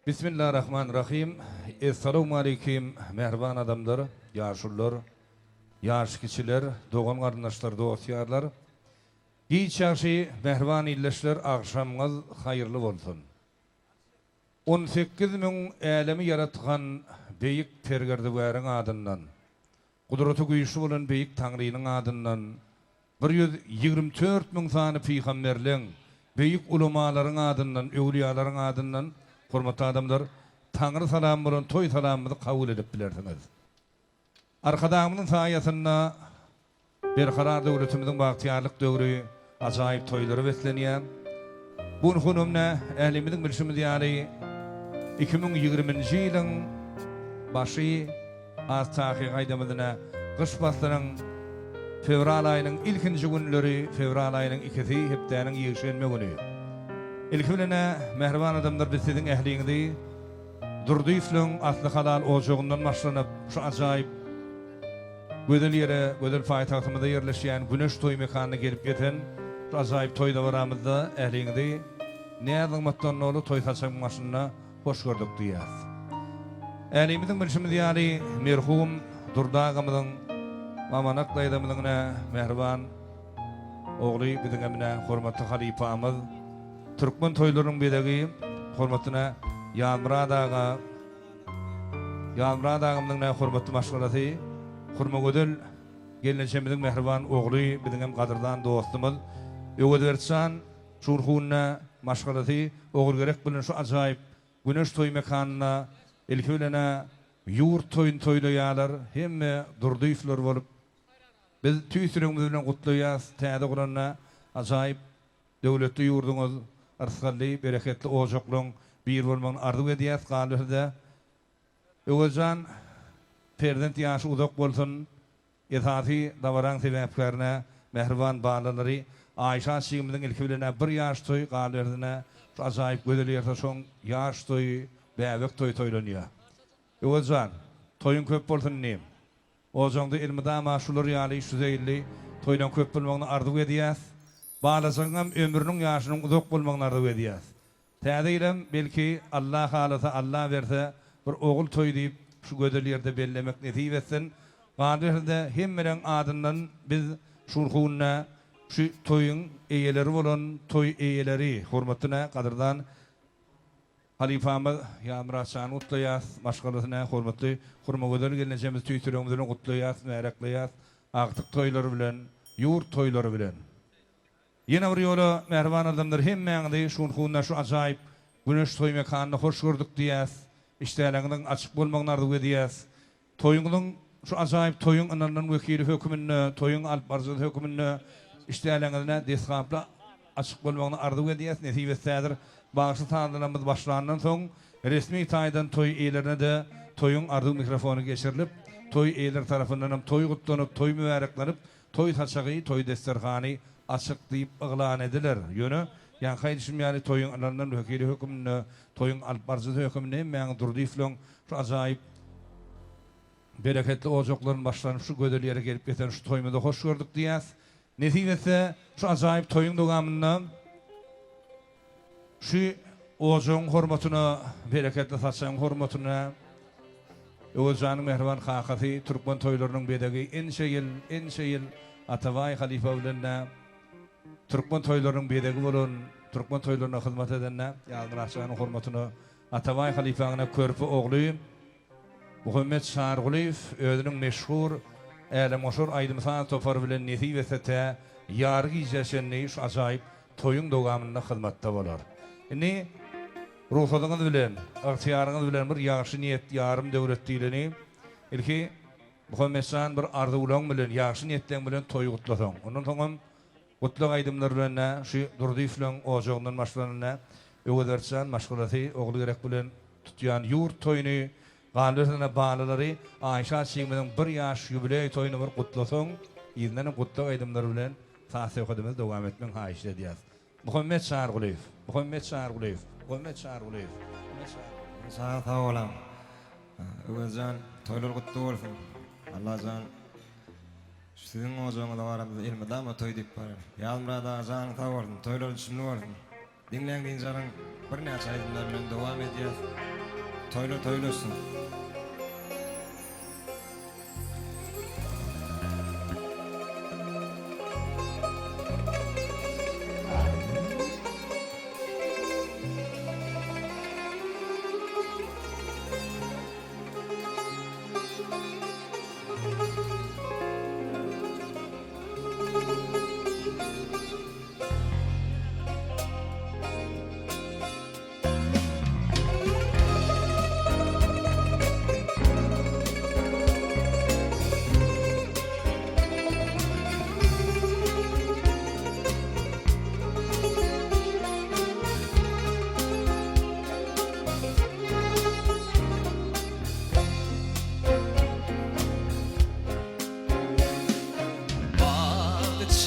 Bismillahirrahmanirrahim. Esselamu aleyküm mehriban adamlar, yaşullar, yaş kişiler, doğan kardeşler, dostlarlar. Hiç yaşı mehriban illeşler akşamınız hayırlı olsun. 18 bin alemi yaratgan beyik pergerdiwerin adından, kudreti güýçli bolan beyik Tanrı'nın adından, 124 bin sany peygamberleň, beyik ulamaların adından, öwliýalaryň adından, hormatly adamlar, Tanrı salam bolan toy salamyny kabul edip bilersiňiz. Arkadamynyň saýasynda berkarar döwletimiziň bagtýarlyk döwri ajaýyp toýlary beslenýär. Bu hunumna ählimiziň bilşimiz ýaly 2020-nji ýylyň başy astaky gaýdamyzyna gyş basynyň fevral aýynyň ilkinji günleri, fevral aýynyň 2-si hepdeniň ýeşenme güni. İlkilene mehriban adamlar biz sizin ehliňizi Durdyýslyň asly halal ojagyňdan başlanyp şu ajaýyp gödel ýere, gödel paýtagtymyzda ýerleşýän Güneş toý mekanyna gelip geten şu ajaýyp toýda baramyzda ehliňizi nädäň matdanly toý saçan maşynyna hoş gördük diýär. Ählimiziň bilşimiz ýaly merhum Durdagymyzyň mamanak daýdamyzyň mehriban ogly biziň emine hormatly halipamyz Türkmen toylarynyň bedegi hormatyna Ýalmurad agymyň hormatly maşgalary, hurma gödel gelinçemizin mehriban ogly biziň hem gadyrdan dostumyz Öwedberçan şurhunyna maşgalary ogul gerek bilen şu ajaýyp Güneş toý mekanyna ilkilene ýurt toýun toýlaýarlar hemme durdyýslar bolup biz tüýsüreňiz bilen gutlaýas täze Guranna ajaýyp döwletli ýurduňyz arsgally bereketli ojaklyň bir bolmagyny arzu edýäs galyrda Öweljan prezident ýaşy uzak bolsun ýa-da dawran sebäplerine mehriban balalary Aýşa şeýimiziň ilki bilen 1 ýaş toý galyrdyna ajaýyp gödel ýerse şoň ýaş toý bäwek toý toýlanýar. Öweljan toýun köp bolsun nem. Ojaňda ilmida maşular ýaly şüzeýli toýdan köp bolmagyny arzu edýäs. Balasaňam ömrüniň ýaşynyň uzak bolmagyny arzu edýäs. Täze ilem belki Allah halasa Allah berse bir ogul toý diýip şu gödel ýerde bellemek nesip etsin. Galyrda hemmeleň adyndan biz şurhunyna şu toýuň eýeleri bolan toý eýeleri hormatyna gadyrdan halifamyz Ýamrat şany gutlaýas, maşgalasyna hormatly hurma gödel gelinçemiz tüýsüreňizden gutlaýas, närekleýas, agtyk toýlary bilen, ýurt toýlary bilen. Ýene bir ýola mehriban adamlar hemmeňizi şurhunyna şu ajaýyp Güneş toý mekanyna hoş gördük diýäs, işdäleňiň açyk bolmagyny arzu edýäs. Toýuňyň şu ajaýyp toýuň ananyň wekili hökümini, toýuň alp barjy hökümini işdäleňizne desgapla açyk bolmagyny arzu edýäs, nesip etsädir. Bagşy tandanymyz başlanandan soň resmi taýdan toý eýlerine de toýuň arzu mikrofonu geçirilip, toý eýler tarapyndan hem toý gutlanyp, toý mübareklanyp, toý taçagy, toý desterhany açyk diýip yglan ediler. Ýöne ýa-ni haýdyşym ýaly toýuň ananyň wekili hökümini, toýuň alp barjy hökümini meň durdyýslyň şu ajaýyp bereketli ojaklaryň başlanyp şu gödel ýere gelip geten şu toýmyda hoş gördük diýäs. Nesip etse şu ajaýyp toýuň dogamyna şu ojagyň hormatyna, bereketli saçagyň hormatyna Öweljan mehriban hakysy Türkmen toýlarynyň bedegi enşe ýyl Atabaý halifa bilen Türkmen toýlarynyň bedegi bolan Türkmen toýlaryna hyzmat edenler Ýalmurad şanyň hormatyna Atabaý halifanyň körpü ogly Muhammed Şarguliýew özüniň meşhur Älemoşur Aýdymsan topar bilen nesip etse ýargy ýeşenli şu ajaýyp toýuň dogamyna hyzmatda bolar. Indi ruhadyňyz bilen, agtiýaryňyz bilen bir ýaşy niýet ýarym döwletdiýlini ilki Muhammed Şan bir arzuwlaň bilen, ýaşy niýetleň bilen toý gutlasaň. Ondan soňam gutlak aýdymlar bilen şu durdyýslyň ojagynyň başlanyna Öwedberçan maşgalasy ogly gerek bilen tutýan ýurt toýuny galyrdyna balalary Aýşa şeýimiziň 1 ýaş ýubiley toýuny bir gutlasaň, ýygynyň gutlak aýdymlar bilen taýsawatymyz dowam etmek haýyş edýär. Muhammed Şarguliýew. Sağ olam. Öweljan toýlar gutly bolsun. Allahjan sizin ojagyňyzda baramyz ilmida ma toý diýip barar. Ýalmurad ajan sağ bolsun, toýlar düşünýär bolsun. Dinleýän dinjaryň bir näçe aýdymlar bilen dowam edýär. toylasın.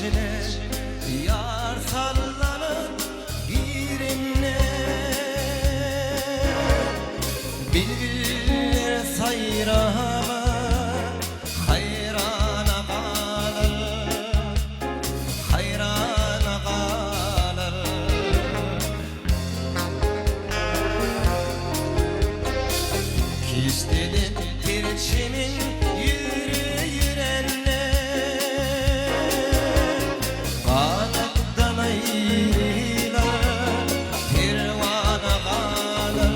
İçine yar sallanıp birine Bilbiller sayrama hayrana kalır Hayrana kalır Kiştidir tirçimin yürüyürenler Kanattan ayrılar Pervana kalır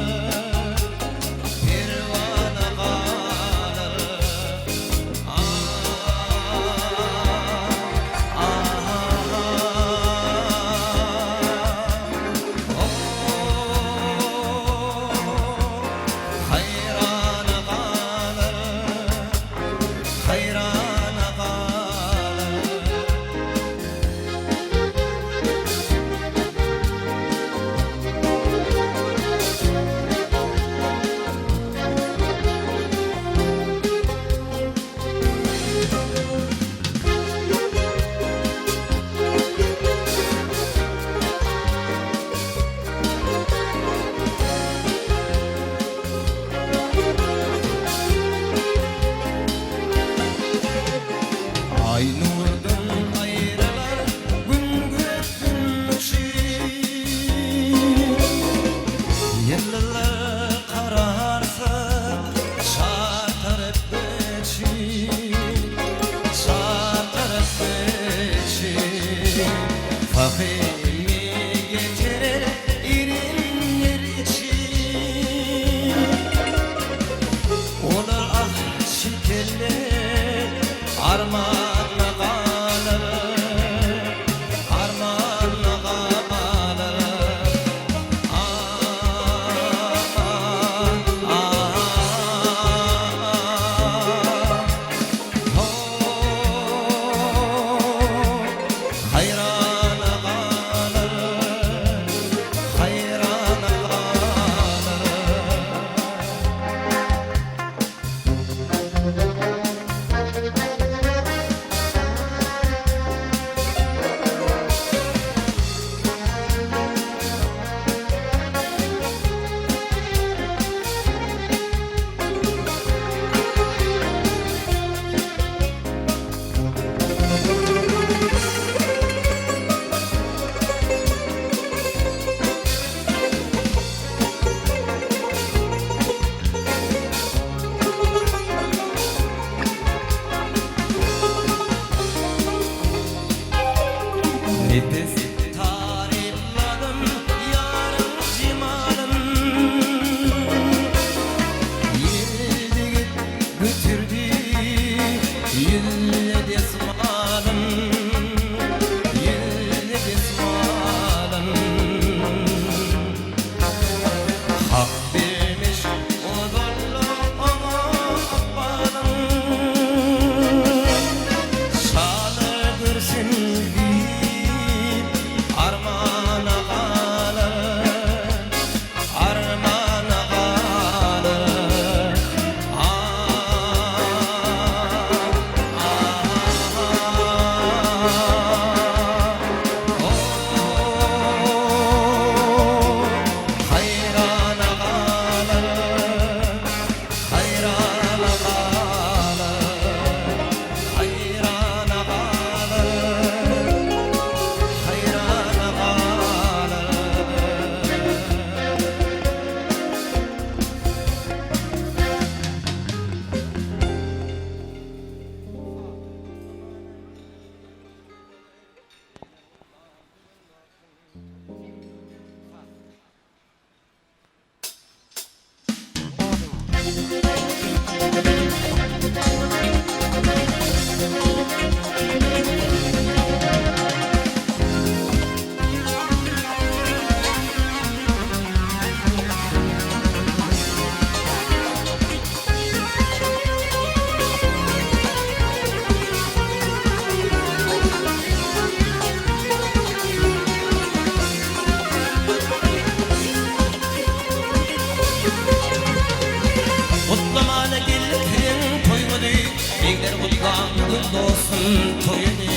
dostum toyunu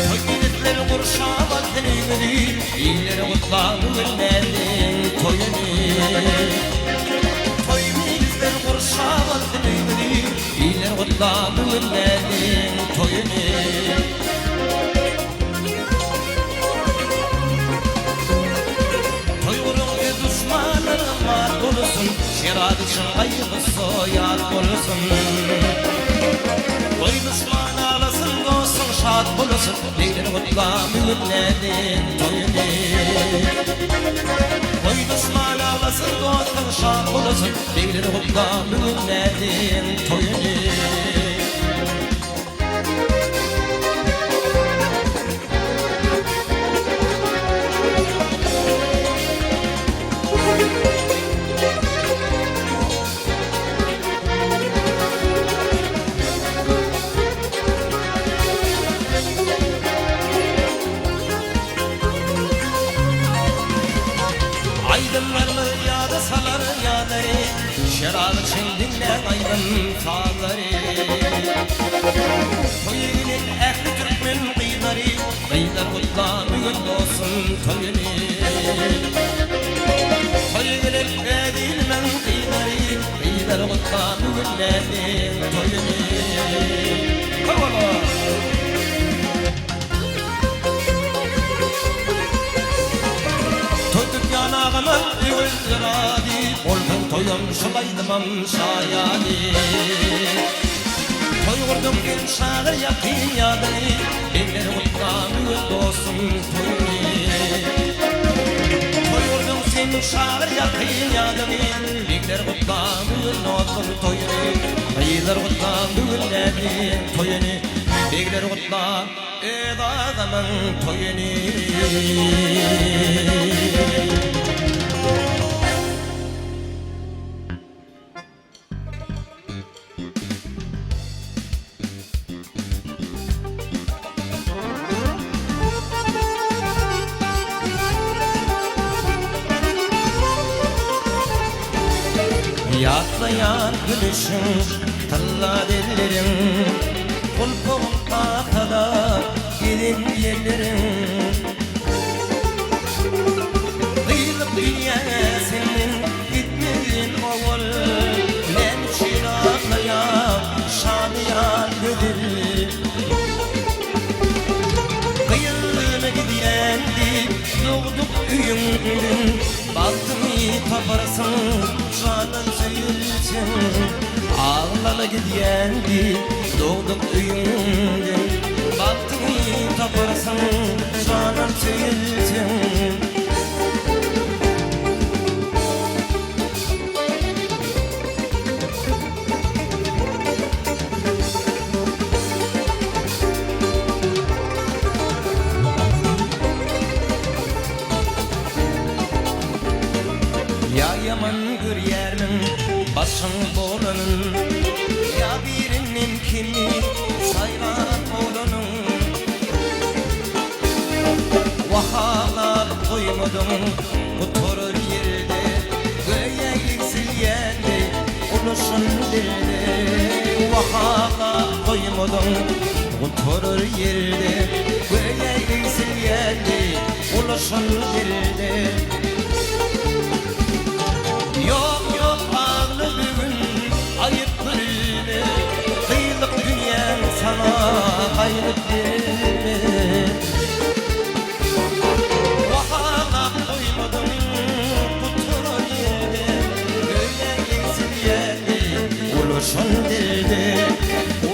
Toyunetler kurşavat dilimini İlleri kutlanı günlerden toyunu Toyunetler kurşavat dilimini İlleri kutlanı günlerden toyunu Şerad için aygısı yar olsun Oy düşman ağlasın dostun şad olsun Leylir kutla müminlerin toyunu Oy düşman ağlasın dostun şad olsun Leylir kutla müminlerin toyunu Aydınlarlı yağda salar yağları Şerab için dinle aydın sağları Toyunun ehli Türkmen kıyları Kıylar kutla mügün olsun toyunu Toyunun edilmen kıyları Kıylar kutla mügünlerin toyunu Kavala Yanağıma üvüldüradi Olgun toyun şulaydımam şayadi Toy vurdum gün şağır yakın yadını Evleri kutla mügün dostum toyunu Toy vurdum sen şağır yakın yadını Evleri kutla mügün dostum toyunu Evleri kutla mügünlerin toyunu Evleri kutla edadamın toyunu Yatlayan gülüşün, talla dellerin Kulpumda kadar gidin yerlerin Kıyılıp dünya senin gitmedin oğul Nem için ağlayan, şadiyan gödür Kıyılına gidiyendi, doğduk üyündün Baktımı taparsın, canın söyülsün Ağlana gidiyendi, doğduk üyündün Baktımı taparsın, canın söyülsün Ya yaman güryermin başın bolanın Ya birinin kimi sayran olanın Vahalar koymadım oturur yerde Göğe yükselyendi oluşun dilde Vahalar koymadım oturur yerde Göğe yükselyendi oluşun dilde Yok yok ağlı bugün ayıptır yine Kıyılık dünyan sana hayret yine Vahana koymadım kuturur yerde Göğe geçsin yerde uluşun dilde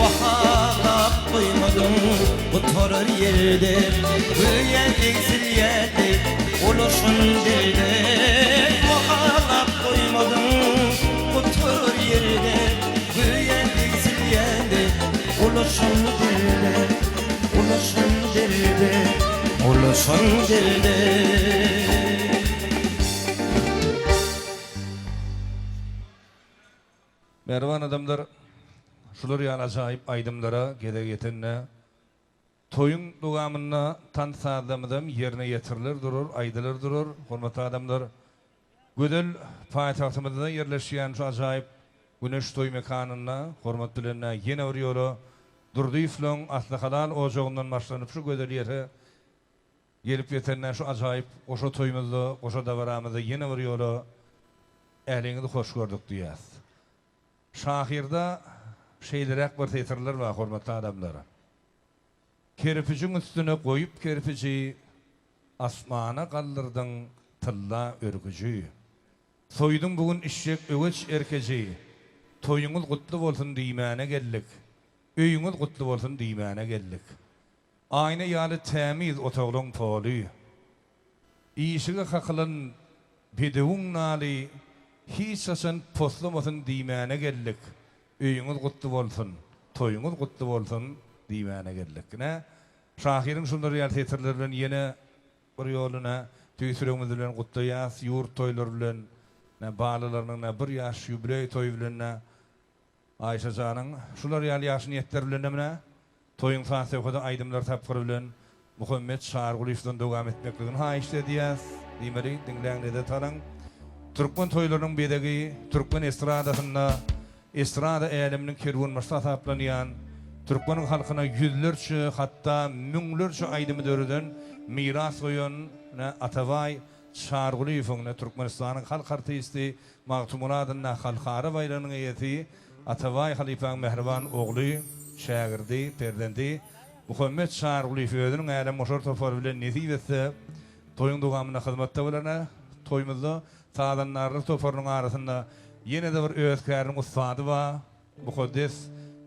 Vahana koymadım kuturur yerde Göğe geçsin yerde uluşun dilde Vahana koymadım kutur yerde Güyen diksil yerde Ulaşın dilde Ulaşın dilde Ulaşın dilde Mervan adamlar şular yani acayip aydımlara gede getenine toyun dugamına tan sağlamıdım yerine getirilir durur, aydılar durur. Hormatly adamlar, Gödel payitahtymyzda yerleşýän şu ajayip Güneş toy mekanına, hormat bilenler yine bir yolu Durdyflon aslı halal ojoğundan başlanıp şu gözel yere gelip yetenler şu acayip oşo toymuzda, oşo davaramızda yine bir yolu ähliňizi hoş gördük diýäs. Şahirde şeylerek bir teatrlar var hormatly adamlara. Kerpicin üstüne koyup kerpici asmana kaldırdın tılla örgücü. Soydun bugün işçek ögeç erkeci. Toyuňuz gutly bolsun diýmäne geldik. Öýüňiz gutly bolsun diýmäne geldik. Aýna ýaly tämiz otaglaň poly. İşige hakylan bedewuň naly hiç haçan poslamasyn diýmäne geldik. Öýüňiz gutly bolsun, toyuňiz gutly bolsun diýmäne geldik. Ne? Şahiriň şunlar ýaly teatrlar bilen ýene bir ýoluna tüýsüregimiz bilen gutlaýas, ýurt toýlary bilen, ne balalarynyň bir ýaş ýubiley toýy bilen Ayşe Janyň şular ýaly ýaş niýetler bilen nämne toýuň fasygada aýdymlar tapgyr bilen Muhammed Şargulyewden dowam etmekligini haýyşdy diýäs. Diýmeli dinleýänlerde taraň Türkmen toýlarynyň bedegi, Türkmen estradasynda estrada äliminiň kerwin başda taplanýan Türkmen halkyna yüzlerçe hatta müňlerçe aýdymy döreden miras goýan Ataway Şargulyewň Türkmenistanyň halk artisti Magtumuladyn halkara bayranyň eýeti Ataway Halifaň Mehriban ogly şagirdi, perdendi Muhammed Şargulyewň älim moşor topar bilen nesibetse toýuň dowamyna hyzmatda bolana toýmuzda sadanlary toparyň arasynda ýene de bir özkäriň ustady bar. Muhaddes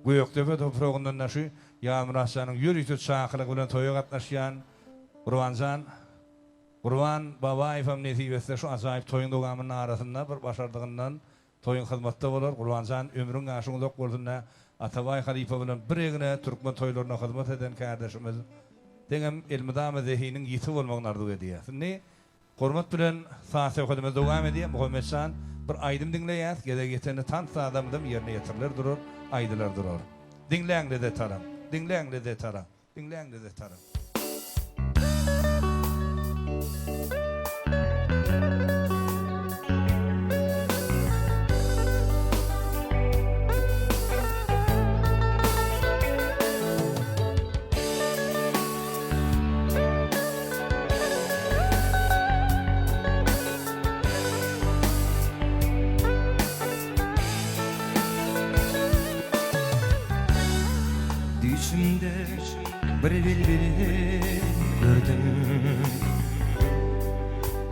Göýektepe topragyndan naşy Ýamraşanyň ýürüýte çakylygy bilen toýa gatnaşýan Gurban Babaýew nesibetse şu ajaýyp toýuň dowamynyň arasynda bir başardygyndan toýuň hyzmatda bolar. Gurbanjan ömrüň aşyňda boldyna Ataway Halifa bilen biregine Türkmen toýlaryna hyzmat eden kardeşimiz deňem elmidama zehiniň ýiti bolmagyny arzu edýär. Ne? Hormat bilen saýy hödüme dowam edýär. Muhammed Şan bir aýdym dinleýäs, gelegitini tansa adamdym ýerine ýetirler durur, aýdylar durur. Dinleýäňde de taram, dinleýäňde de taram, dinleýäňde de taram. Düşümde bir bilbili gördüm.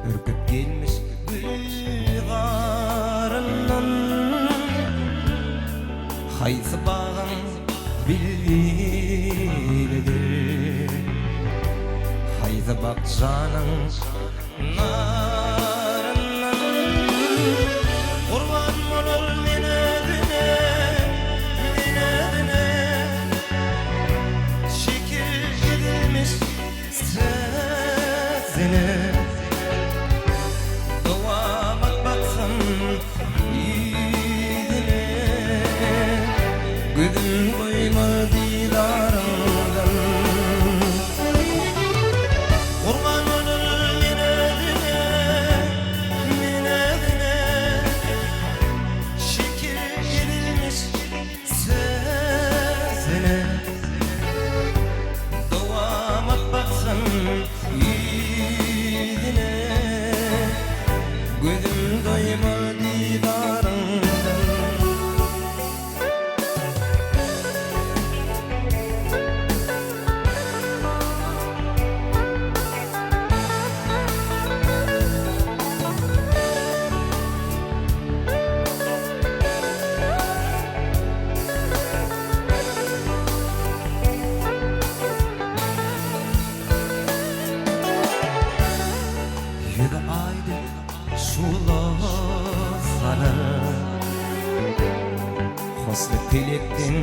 Ürküp gelmiş gülgarından haýsy bagam bilgidir. Haýsy bakjanyň narından gurban bolar mene dine. Dowamak baksam ýüzüne gözüm doýmaz diýdaryndan Gurban bolar mene dine şekil edilmiş sesine Dowamak baksam gözüm doýmaz diýdaryndan Ýüze aýdy hosny pilekden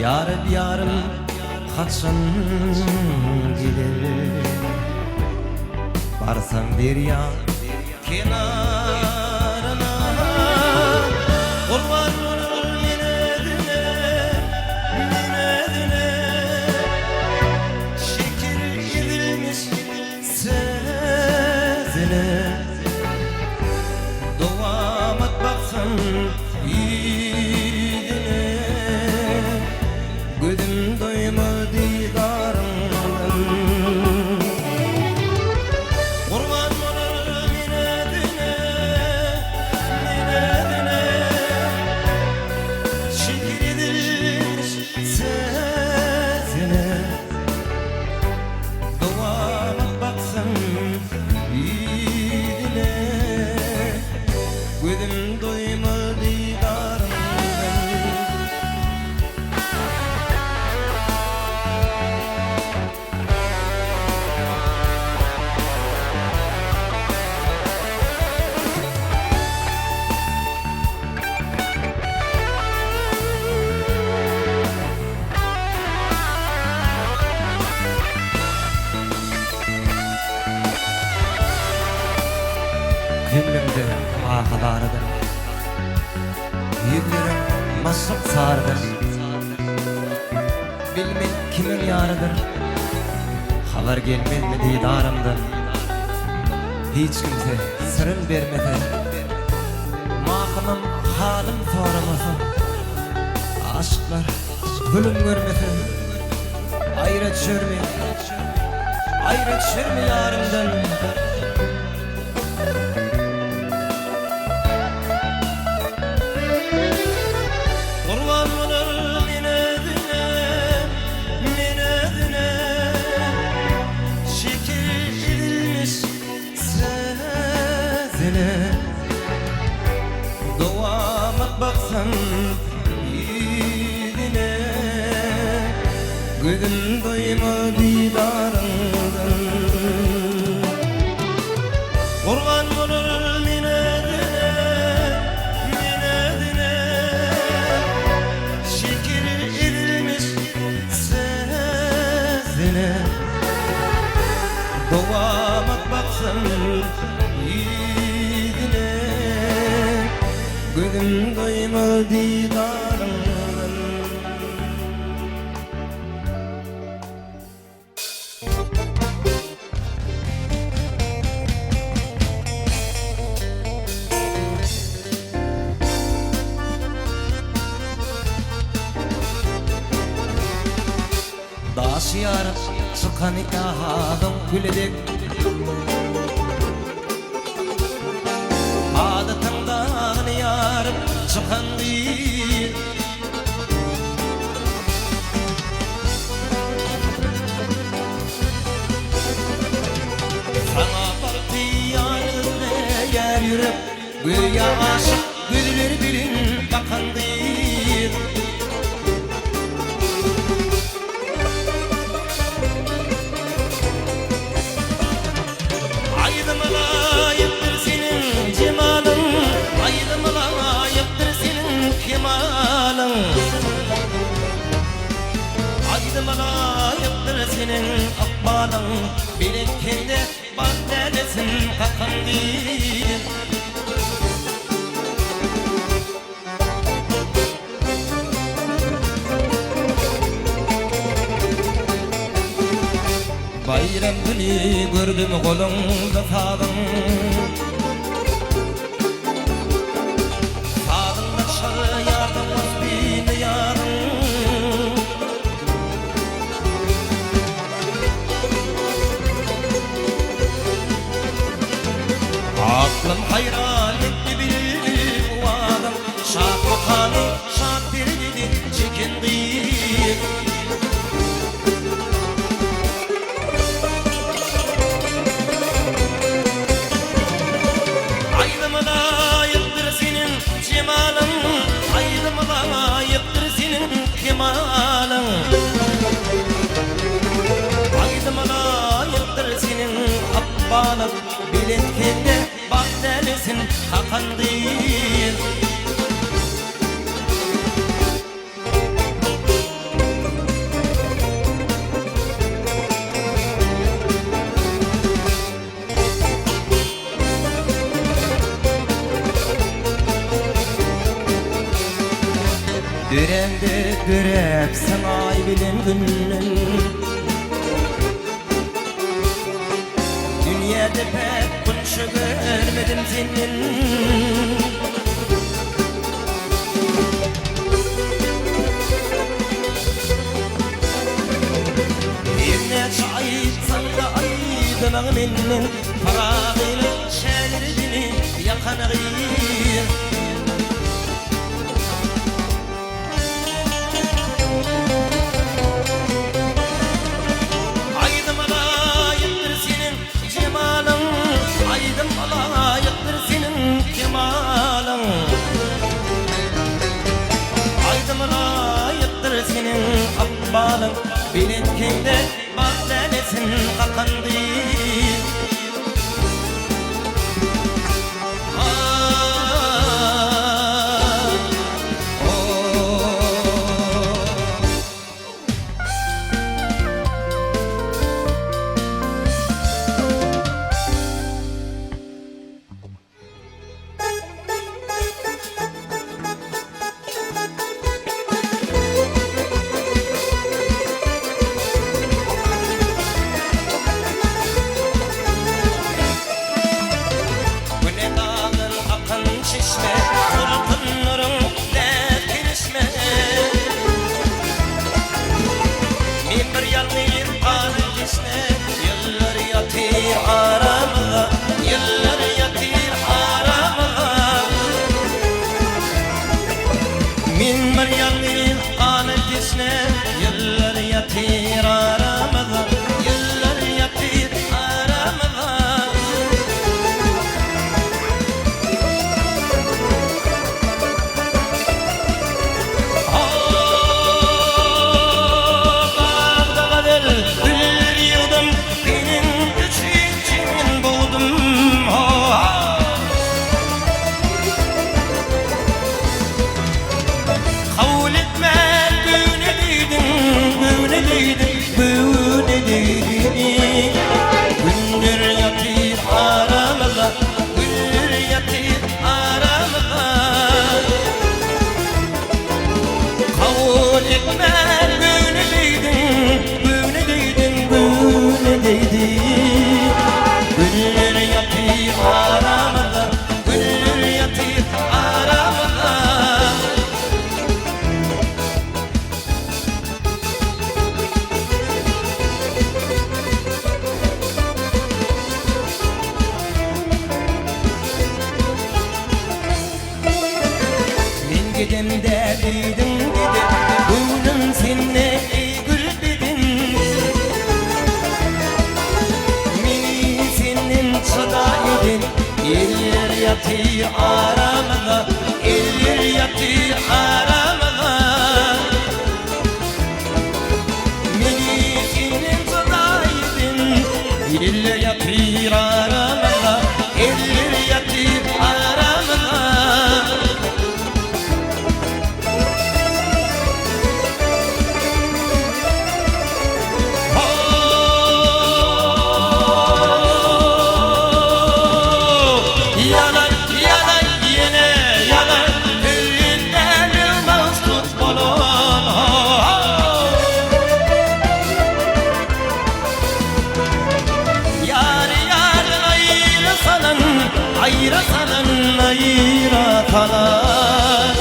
açalar yarım kaçan gider Barsam derya kenarına Gurban bolar mene dine şekil edilmiş sesine gözleri ahlarıdır. Yüzlerim maşık sarıdır. Bilmek kimin yarıdır. Haber gelmez mi didarımdan. Hiç kimse sırrın vermedi. Mahınım halim soraması. Aşklar zulüm görmesi. Ayrı çürme yarımdan. Kurban olur minedine şekil edilmiş sezine. Duamat baksan yüzüne, gözüm doyma didarından. Kurban olur minedine şekil edilmiş sezine. Duamat baksan yüzüne, gözüm doyma didarından. Daş yarıp çıkan nikahın güledek, adetından yarıp çıkan değil. Sana baktı yanında yer yürüp, güya aşık gözleri bilin bakan değil. Layıktır senin cemalın, aydıma layıktır senin kemalın. Aydıma layıktır senin akbalın, bilekinde bahçedesin kakan değil. Bayram günü gördüm kolumda sağdım. Sağdımda çağı yardım üstüne yardım. Aklım hayran etti bir bu adam. Şah makamı şah bir dedi çekindi. Aydıma layıktır senin cemalın, aydıma layıktır senin kemalın. Aydıma layıktır senin akbalın, bilekinde bahçelisin kakan değil. Düremde dürepsen ay bilin günün. Dünyada pek bunca görmedim senin. Birine çayitsan da aydın ağımının, parağıyla şehrini yakan ağıyır. Aydıma layıktır senin cemalın, aydıma layıktır senin kemalın. Aydıma layıktır senin akbalın, bilekinde bahçelisin kakan değil. çıdaydın eller yatır aramda eller yatır aramda meni senin çıdaydın eller yatır aramda eller yatır aramda Ayra sanan ayra kalan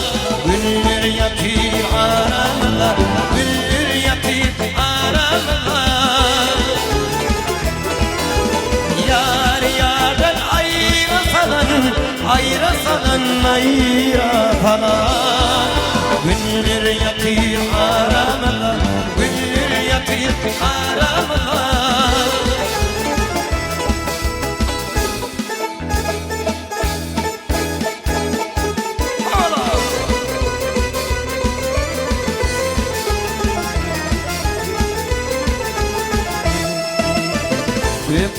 Güller yatır aramda Güller yatır aramda Yar yardan ayra sanan ayra kalan Güller yatır aramda Güller yatır aramda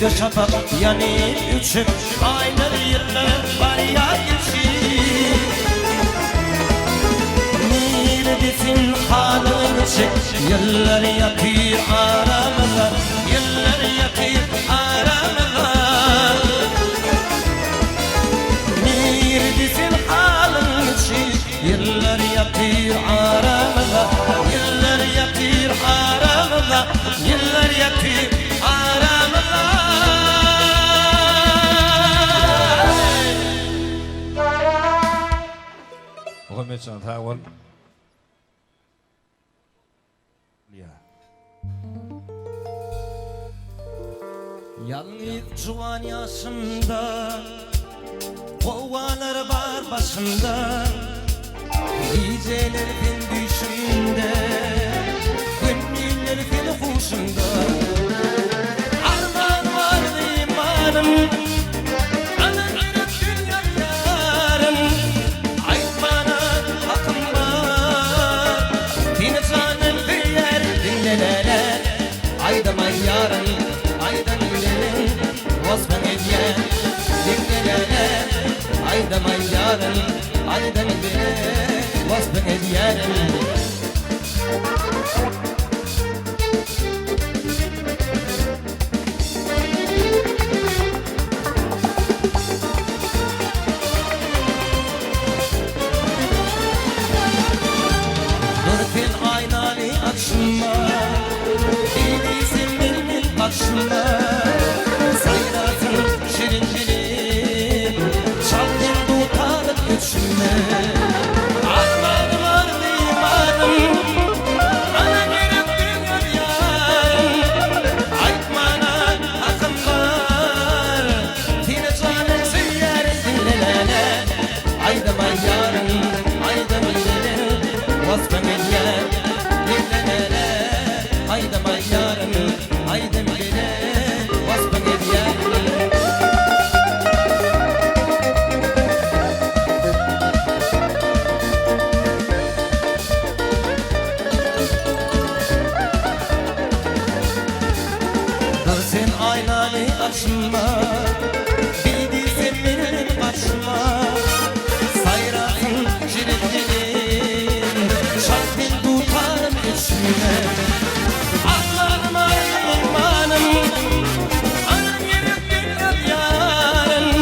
Gökte şafak yani üçüm aylar yıllar var ya geçir Neredesin halın çek yıllar yatır aramda Yıllar yatır aramda Neredesin halın çek yıllar yatır aramda Yıllar yatır aramda Yıllar yatır aramda Muhammed Can Tağol. Ya. Yalnız çuvan yaşımda Kovalar var başımda Gecelerin düşümde Gönüllerin huşumda Arman vardı imanım Anın dünya yarım Aytmana hakkım var Dini canım bir yer dinlelere Aydaman yarım Aydan ilerim Vasfın ediyen dinlelere Aydaman yarım Aydan ilerim Vasfın ediyerim Başımda sayratın şirincinim Çalgın tutarıp göçüme Atmadım vardı imanım Ana gelip dünya yarım Aytmana hakkım var Tine canım süyer dinlelene Aydaman yarım Aydam ilerim Vasfım ediyen dinlelene Aydaman yarım Aydam Sen aynanı açma Bildi sen benim başıma Sayrasın şirincinim Şartın tutarım içime Allah'ım imanım Anam yerip dünya yarım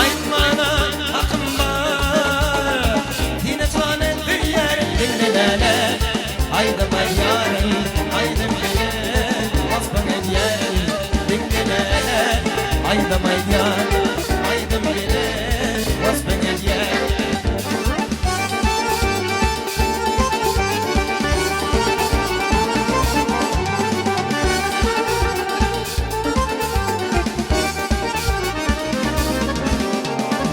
Aytmana hakkım var Yine canım bir yer dinlelene Aydım ay yarım Aydım bile Vasfın ediyerim Aydım aydan, aydım bile Vasfın ediyen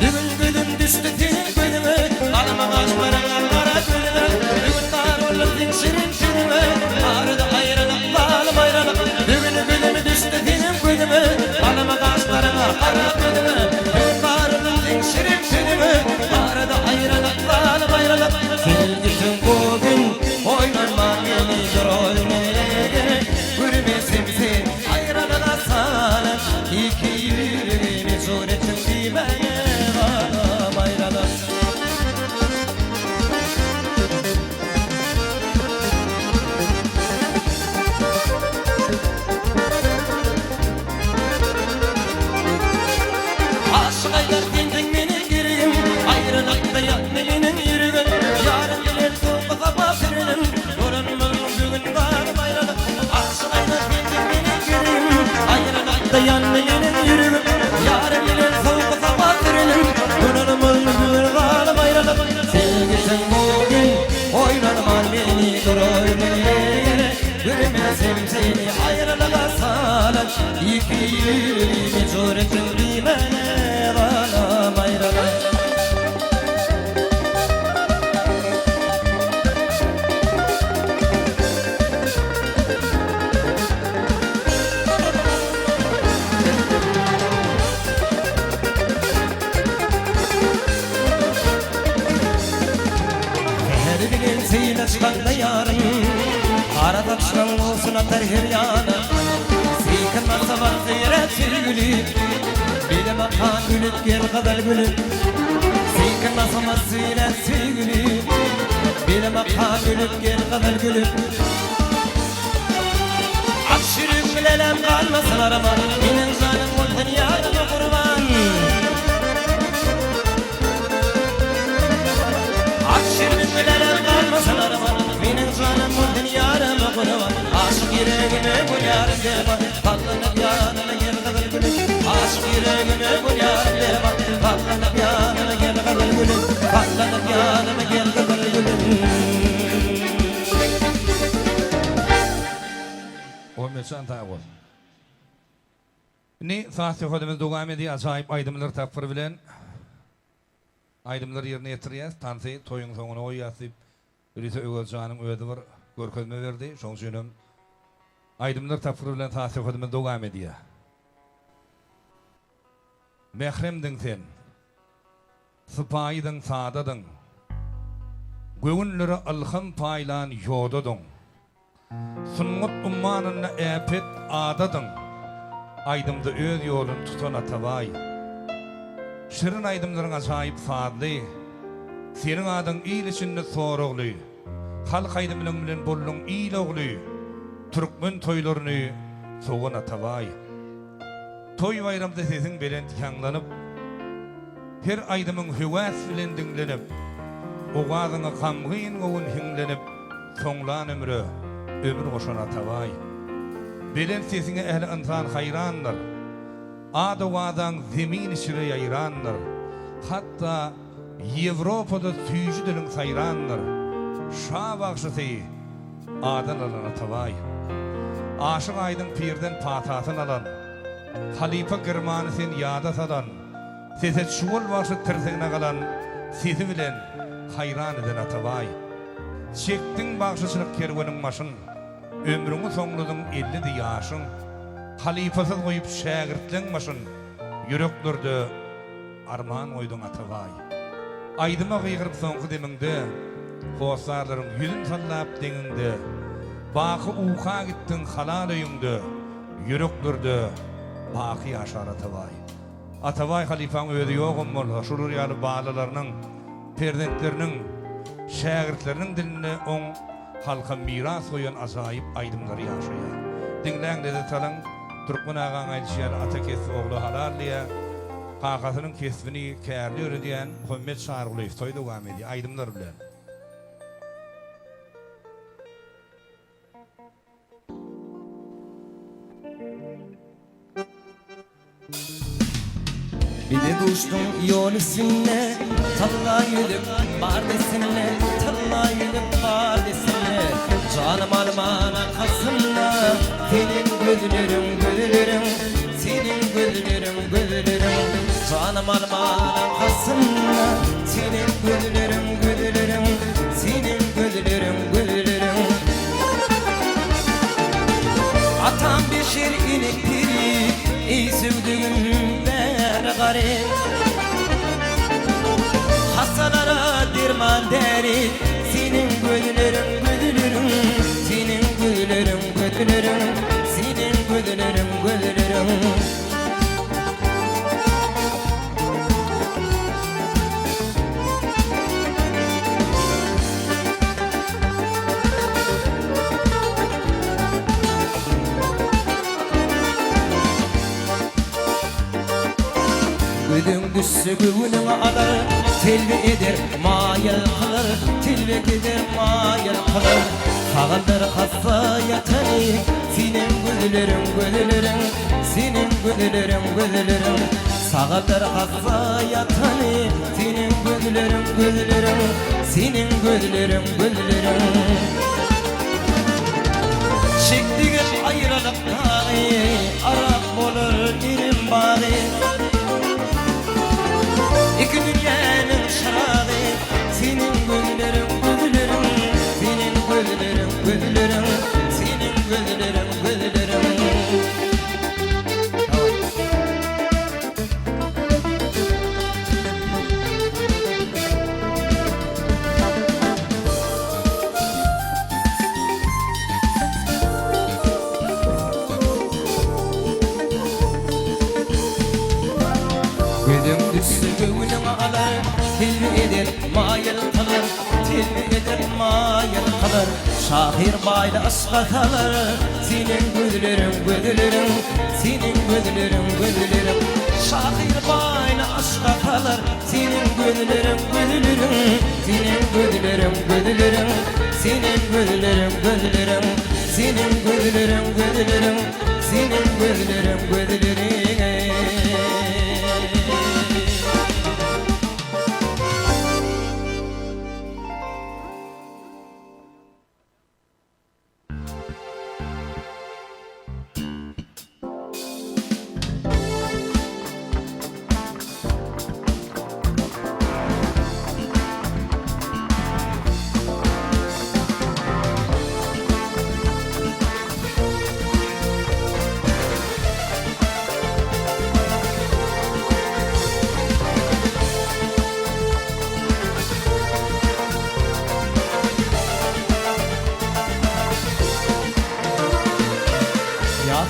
Düğün gülüm düştü senin gülüme Alma kaşların allara gülüme Düğün dar olur şirin şirime Ağrıda ayrılık, bağlım ayrılık Düğün gülüm düştü senin gülüme Alma kaşların allara yüreğimi zor ettin bilmeye bana bayralar. Aşık aylar dindin beni gireyim, ayrılıkta yanmelinin yürügün. Yarın bilir soğukta batırırım, yorulmam bugün var bayralar. Aşık aylar dindin beni gireyim, ayrılıkta yanmelinin yürügün. Yarın bilir soğukta batırırım, yorulmam bugün var bayralar. Sevgi sen bugün oynatman beni dur oynayın. Görmezim seni ayrılığa salan, iki yüreğimi zor ettin bilmene bana bayralar. Her bilin seyine çıkan da yarın, arada çıkan olsun atar her yana. Sıkılmazsa var seyret sevgili, bile bakan gülüp gel kadar gülüp. Sıkılmazsa var seyret sevgili, bile bakan gülüp gel kadar gülüp. Akşırık bilelem kalmasın arama, benim canım olsun yarıma kurban. Akşırık bilelem kalmasın arama, benim canım olsun yarıma kurban. Aşık yüreğime bu yarım deva, kallanıp yanına gel kadar gülüm. Aşık yüreğime bu yarım deva, kallanıp yanına gel kadar gülüm. Kallanıp yanına gel kadar gülüm. Olmayan tağol. Ni saati hodimiz devam ediyor. Acayip aydımlar tapır bilen. Aydımlar yerine getiriyoruz. Tansi toyun sonuna oyyasıp Ülüse Ögölcan'ın öğüdü var. Görkezme verdi. Şoň üçin aydımlar tapır bilen saati hodimiz devam ediyor. Mehremdin sen. Sıpaydın sadadın. Göğünleri alhan paylan yodadın. Sunmut ummanına epet adadın. Aydımda öz yolun tutan atavay. Şirin aydımların acayip fadlı. Senin adın iyil içinde soğruğlu. Halk aydımının bilen bollun iyil oğlu. Türkmen toylarını soğun atavay. Toy bayramda sesin belen tikanlanıp, her aydımın hüvas bilen dinlenip, o ağzına kamgın oğun hinlenip, soğlan ömrü koşan atavay. Belen sesine ehli insan hayranlar. Adı vadan zemin içine yayranlar. Hatta Avrupa'da tüyücü dilin sayranlar. Şah bakşısı adan alan atavay. Aşık aydın pirden patatın alan. Halife Gırmanı sen yada salan. Sese çuval bakşı tırsığına kalan. Sesi bilen hayran eden atavay. Çektin bakşıçılık kervanın başın. Ömrünü sonladın 50 yaşın. Halifasız koyup şagirtlenmaşın. Yüreklerde arman oydun atavay. Aydıma kıygırıp sonku deminde, Hosarların yüzün sallap deninde, Bakı uqa gittin halal öyünde, Yüreklerde baki yaşar atavay. Atavay halifan ödü yoğun mol, Şurur yalı bağlılarının, perdentlerinin, şagirtlerinin diline on halka miras koyan azayip aydımları yaşaya. Dinleyen dedi talan, Türkmen ağan ayçiyan Atakes oğlu halalliye, kakasının kesbini kârli öğrediyen Hümmet Şargılı iftoy devam ediyor, aydımlar bilen. Bir de düştüm yol üstüne, talla yürüp var desinle, talla yürüp var desinle. Canım armağana kalsınla, senin gözlerim gözlerim, senin gözlerim gözlerim. Canım armağana kalsınla, senin gözlerim gözlerim, senin gözlerim gözlerim. Atam bir şer inekleri, ey sevdiğimden garip. Hastalara derman deri, senin gözlerim gözlerim, senin gözlerim gözlerim, senin gözlerim gözlerim. Ödün düşse güvünün alır, telve eder mayıl kılır, telve eder mayıl kılır. Sağındır kassa yatani, senin güllerin güllerin, senin güllerin güllerin. Sağındır kassa yatani, senin güllerin güllerin, senin güllerin güllerin. Çektiğim ayrılık dağı, Arap olur irim bağı. İki dünyanın şarağı, senin güllerin güllerin, senin güllerin güllerin, senin güllerin güllerin. Güdüm düşsün göğünün alır, telvi eder mayıl kalır, telvi eder mayıl kalır. Şahir baylı aşka kalır, senin güllerin güllerin, senin güllerin güllerin. Şahir baylı aşka kalır, senin güllerin güllerin, senin güllerin güllerin, senin güllerin güllerin, senin güllerin güllerin, senin güllerin güllerin.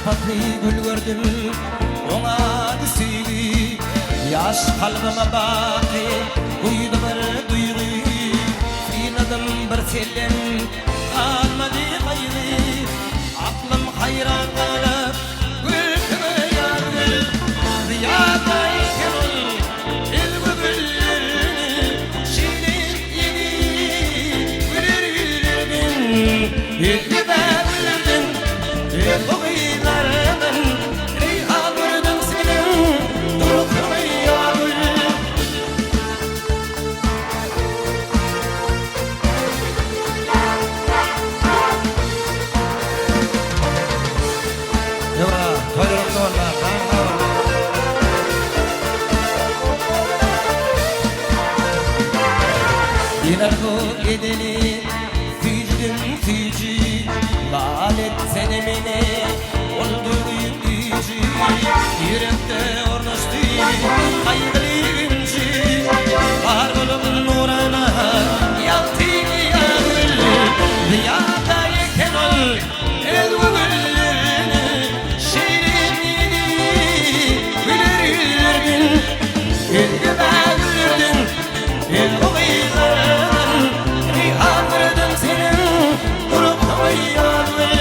Tatlı gül gördüm, ona düşüydü. Yaş kalbime bakı, duydu bir duygu. Sinadım bir selim, kalmadı gayrı. Aklım hayran kalıp, gülküme yardı. Ziyadayken ol, elbü güllerini şirin yedi. Güler gülerin, elbü de güldün. Elbü Dinargo edeni, tücdüm tücü, lanet senemine, oldu yüzü. Yürekte ornaştı, kaygılı inci, var olum nurana, yaktı yağmur. Rüyadayken ol, el bu güllerini, şirin yedi, güler gülergin, el gibi gülerdin, el bu gıylardan, rüyadırdım senin, durup koyardı.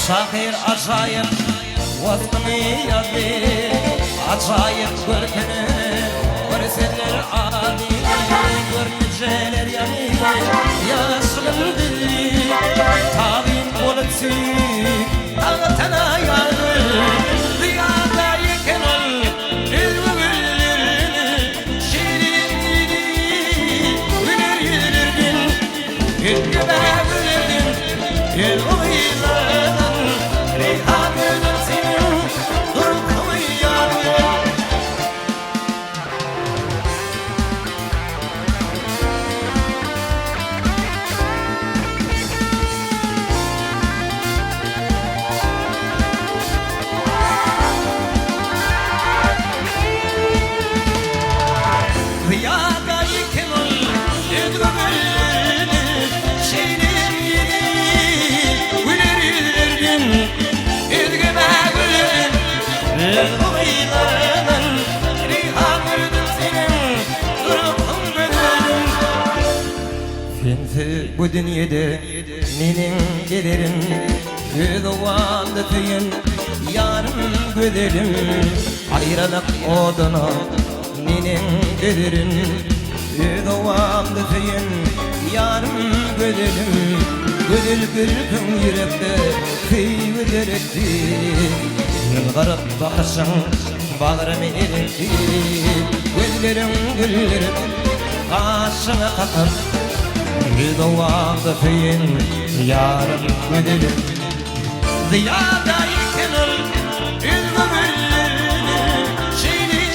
Şahir acayip vatını yazdı, acayip görkünü, görseler adi, görmeceler yani, yaşlım dilli, tabim olutsu, ağıtana yardı, rüyadayken ol, elbü güllerini, şirin yedi, güler gülergin, el gibi gülerdin, el uylardan. Elbuylarının rihan verdim senin durukun gözlerin Sensiz bu dünyada menin gelirim Göz ovaldı tüyün yarım gözlerim Ayrılık oduna menin gelirim Göz ovaldı tüyün yarım gözlerim Gönül gülkün yürekte kıyı gerekti Yılgarıp bakışın bağrımı erekti Güllerim güllerim karşına takıp Bir doğaldı feyin yarım güdelim Ziyada yıkınır üzgü güllerini Şeyleri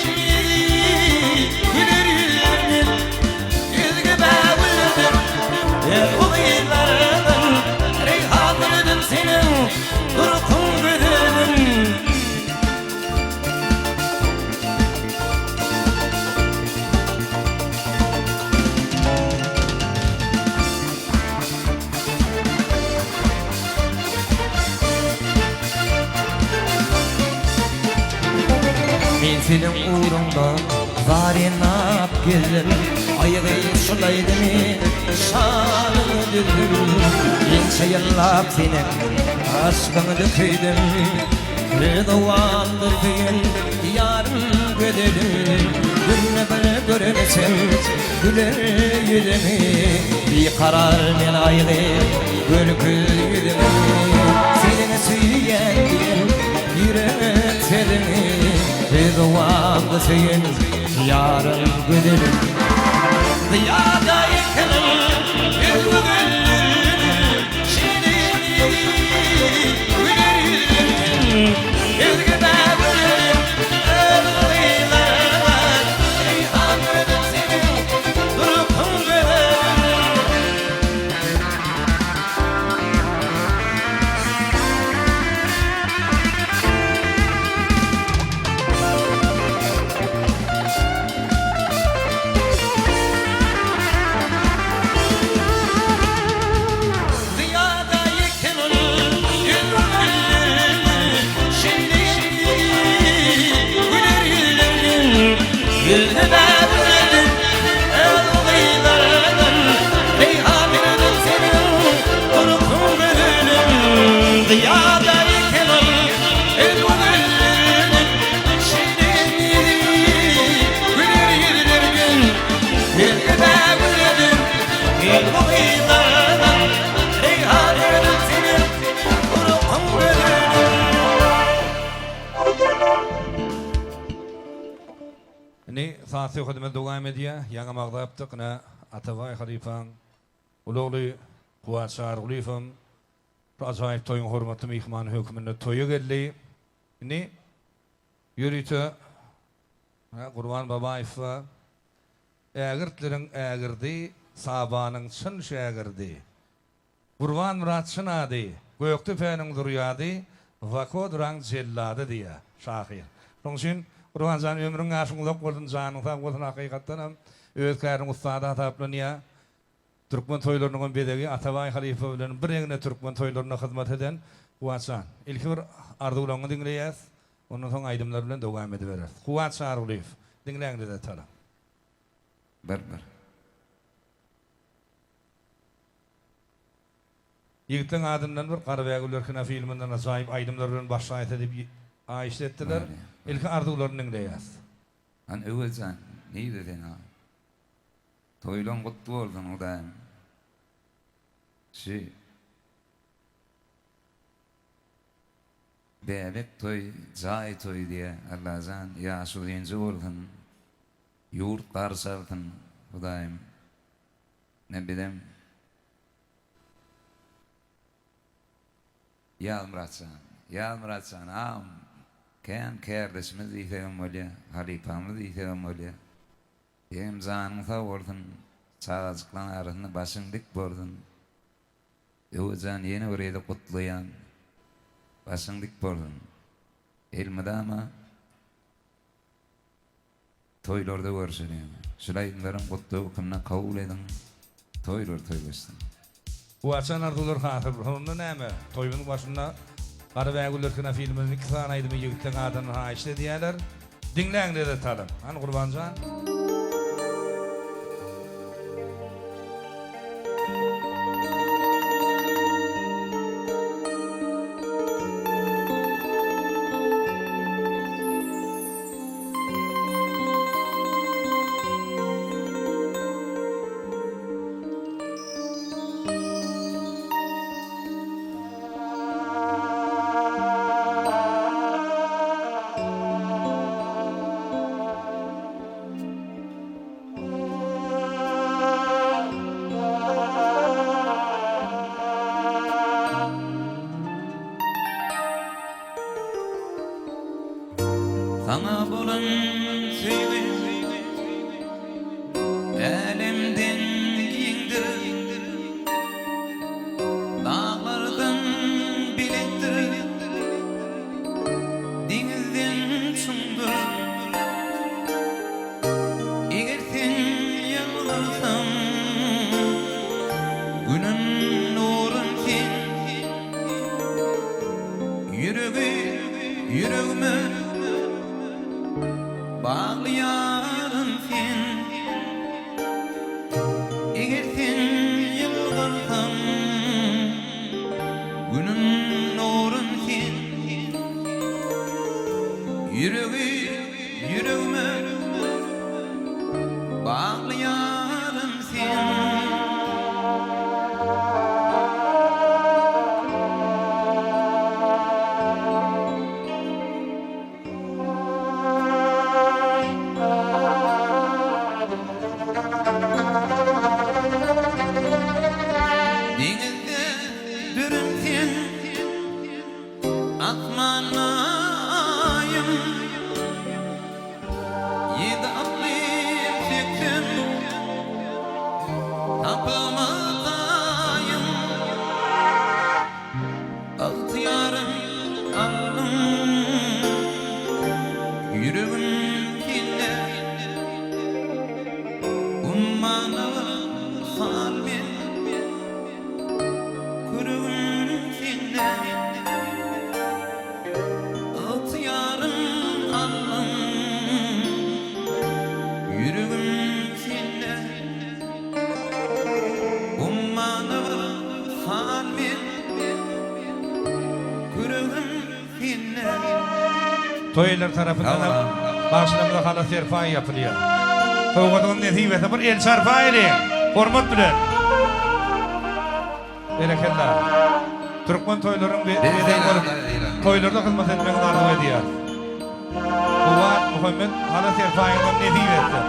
güler yüzlerini Yüzgü bağlıdır o yıllarının Reyhanlıydın senin durukun güdelim Men senin uğrunda zarinap geldim Ayıgı şulaydı mi şanını düzdüm Yençe yıllap senin aşkını döküydüm Bir doğandır kıyın yarım gödelim Günne böyle göremesem güler yüzümü Bir karar men ayıgı gölkü yüzümü Senin süyendim yürek sedimi Bir doğandı seyin yarın güdelim Ziyada yıkılır yüzü güllerin Şirin güler yüzlerin Yüzgü bağırın ırgıylar Reyhan verdim senin durukun güdelim Ziyada yıkılır yüzü güllerin Şirin güler yüzlerin Yüzgü bağırın ırgıylar Reyhan verdim senin durukun güdelim Ziyada yıkılır yüzü güllerin Şirin güler yüzlerin Yüzgü bağırın ırgıylar Reyhan verdim senin durukun güdelim Ni saatsi hudmet devam ediyor. Yaňa magda yaptyk. Ne Ataway halifan ulugly Kuwat Şargulifam ajaýyp toýun hormatly mihman höküminde toýa geldi. Ni ýürüýte Gurban Babaýew ägirtlerin ägirdi sabanyň çyn şägirdi. Gurban Murat çynady, gökde fäniň durýady, wako durang jellady diýe şahyr. Şoň üçin Gurban jan ömrüň aşyňyzda boldun janyň sag bolsun hakykatdan hem öz kärim ustada taplanýa. Türkmen toýlarynyň bedegi Ataway halifa bilen bir ýene Türkmen toýlaryna hyzmat eden Kuwatsan. İlki bir arzuwlaryny diňleýäs, ondan soň aýdymlar bilen dowam ediberer. Kuwat Şargulif diňleňdi de tara. Bir. Ýigitliň adyndan bir Garabägüler kina filminden ajaýyp aýdymlar bilen başlaýat edip aýyş etdiler. İlki arzuwlaryny diňleýäs. An öweljan neydi den ha? Toýlan gutly boldun udan. Bebek toy, jaý toy diye Allah'dan ýaşy genji boldun. Ýurt garşaldyn Hudaýym. Ne bilem. Yalmuraçan am. Kän kärdeşimiz diýsegem bolýa, halifamyz diýsegem bolýa. Hem zanyň sag boldun, çağajyklaryň arasynda başyň dik boldun. Öwjan ýene bir ýerde gutlaýan. Başyň dik boldun. Elmedama toýlarda görüşelim. Şulaýynlaryň gutly hukmyna kabul edin. Toýlar toýlaşdyn. Kuwatsan arzuwlar hatyr. Onda näme? Toýunyň başynda Garabä Güllerkina filmini 2 sany aýdymy ýigitden adanyň haýşy diýerler. Dinläňde de talym. Hani Gurbanjan? Sana bulan sevgi elimden giyindir, dağlardan bilektir, denizden çumdur. Eğer sen yanılırsan günün nurun sen, yüreğime bağlayan sen. Eğer sen yılgırsan günün nurun sen, yüreğime bağlayan sen. Denizde dürümsen atmanayım, yedi atlayıp çektim tapılmadayım. Altı yarım aldım yüreğim kinle, ummanı halmin kurun kinle. Altı yarım aldım yüreğim kinle, ummanı halmin kurun kinle. Toylar tarafından da başlamada hala serfa yapılıyor. Toğadın netibeti bir el sarfa ile hormat bilen. Berekeller. Türkmen toyların toylarda hizmet etmek arzu ediyor. Kuvat Muhammed hala serfayının netibeti.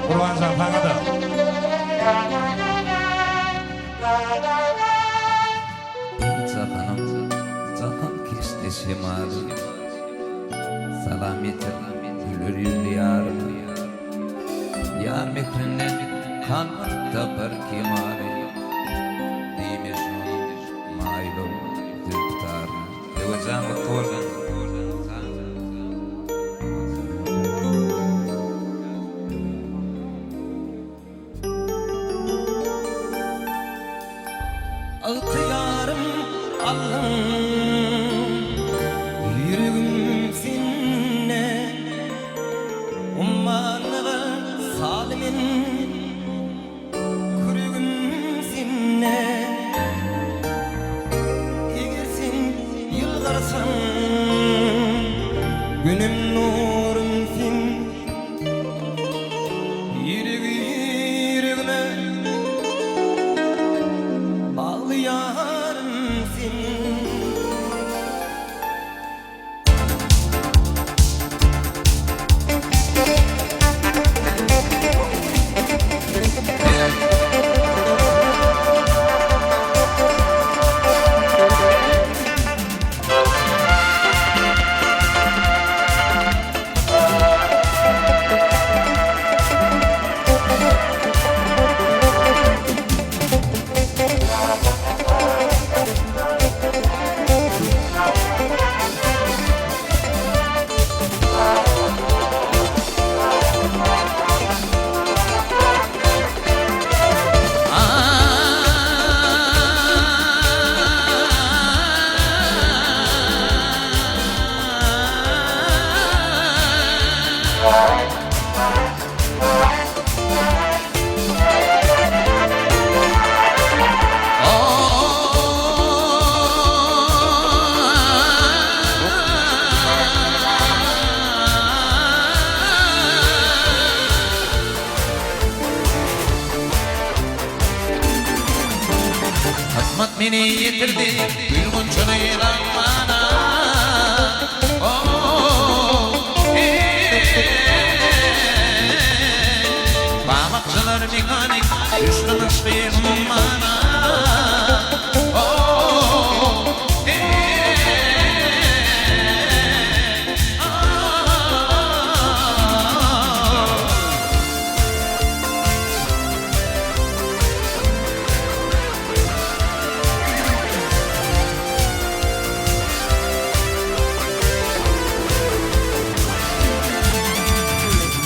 Kurbancan tanıdı. Cahan kişte şemali, salametir gülür yüzlü yarım. Yar mekrinden kalmakta bir kemali, demiş maylum dürktar. Evcan mutlu olsun. Altı yarım aldım yüreğim seninle, ummanı salimin kurugum seninle. Eğer sen yılgarsan günüm nurum sen, yüreğime bağlayan sen. meni yetirdi gülgünçünü ramana. Babakçılar mekanik düştümüş bir mana.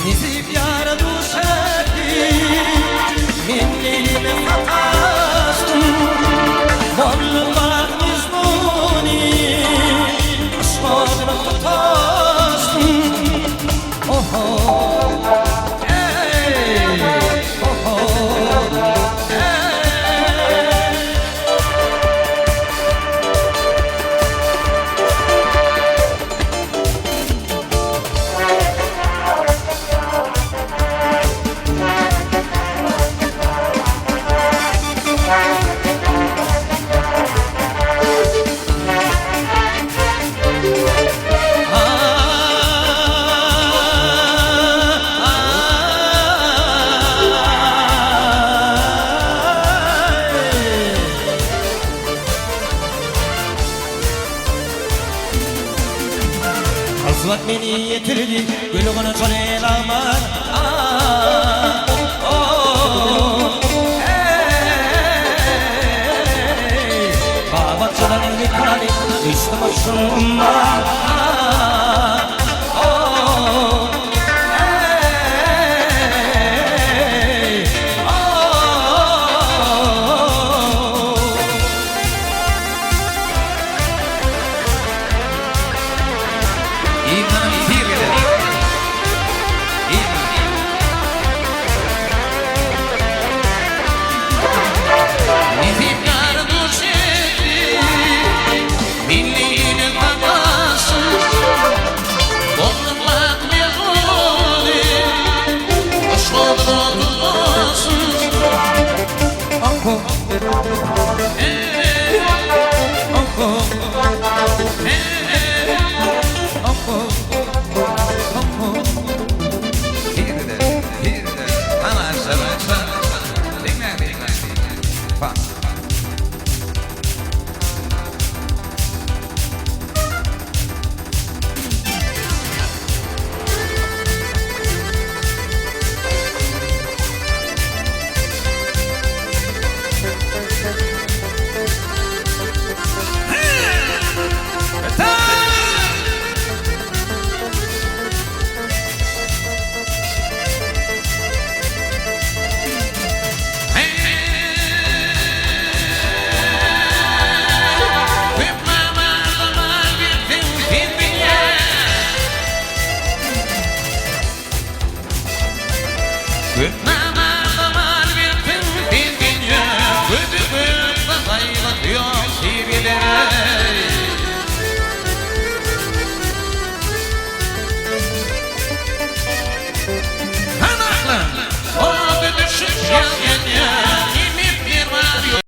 Nizip yara duşaki min elime sataştım Bollullah mizmuni aşkına tutaştım Oho ey oho Azvat beni yetirdi gülgünü çöle laman Babakçıların mekanı işte başımda Good night.